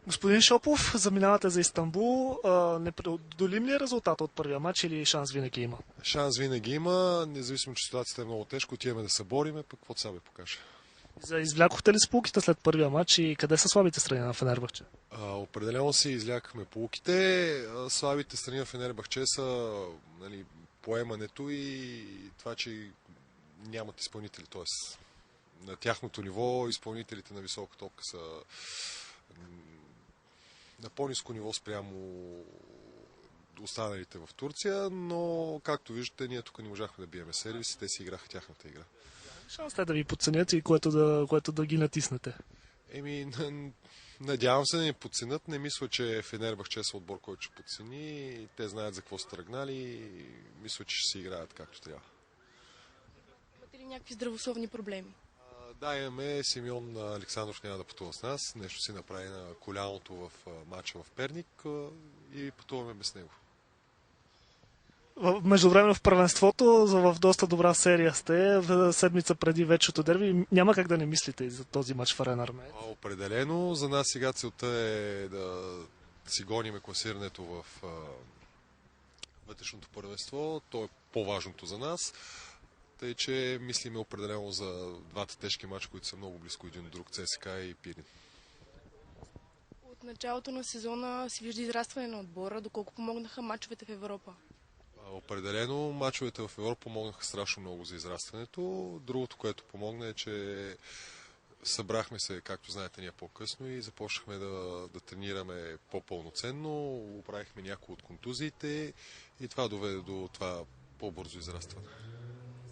Господин Шопов, заминавате за Истанбул. Непреодолим ли е резултата от първия матч или шанс винаги има? Шанс винаги има, независимо, че ситуацията е много тежка, отиваме да се бориме, пък каквото сега покаже. Извлякохте ли сполуките след първия матч и къде са слабите страни на Фенербахче? Определено си излякахме полуките. Слабите страни на Фенербахче са, нали, поемането и това, че нямат изпълнители. Т.е. на тяхното ниво изпълнителите на висока топка са на по-ниско ниво спрямо останалите в Турция, но както виждате, ние тук не можахме да биеме сервис, те си играха тяхната игра. Шанс те да ви подценят и което да ги натиснете. Надявам се да ни подценят. Не мисля, че Фенербахче са отбор, който ще подцени. Те знаят за какво са тръгнали и мисля, че ще си играят както трябва. Имате ли някакви здравословни проблеми? Да, имаме. Симеон Александров няма да пътува с нас. Нещо си направи на коляното в матча в Перник и пътуваме без него. Междувременно в първенството, в доста добра серия сте, в седмица преди вечето дерби. Няма как да не мислите за този матч в Арена Армеец. Определено. За нас сега целта е да си гониме класирането в вътрешното първенство. То е по-важното за нас. Тъй, че мислиме определено за двата тежки матча, които са много близко един до друг, ЦСКА и Пирин. От началото на сезона се вижда израстване на отбора, доколко помогнаха мачовете в Европа. Определено, мачовете в Европа помогнаха страшно много за израстването. Другото, което помогна е, че събрахме се, както знаете, ние по-късно и започнахме да тренираме по-пълноценно, оправихме някои от контузиите и това доведе до това по-бързо израстване.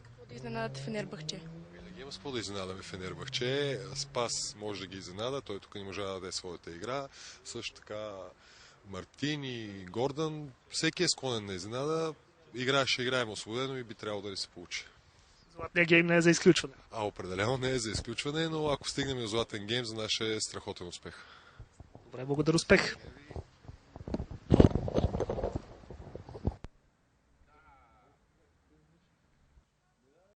Какво да изненадате Фенербахче? Винаги има с какво да изненадаме Фенербахче. Спас може да ги изненада, той тук не може да даде своята игра. Също така Мартин и Гордан, всеки е склонен на изненада. Ще играем освободено и би трябвало да ни се получи. Златния гейм не е за изключване. Определено не е за изключване, но ако стигнем до златен гейм, за нас е страхотен успех. Добре, благодаря, успех.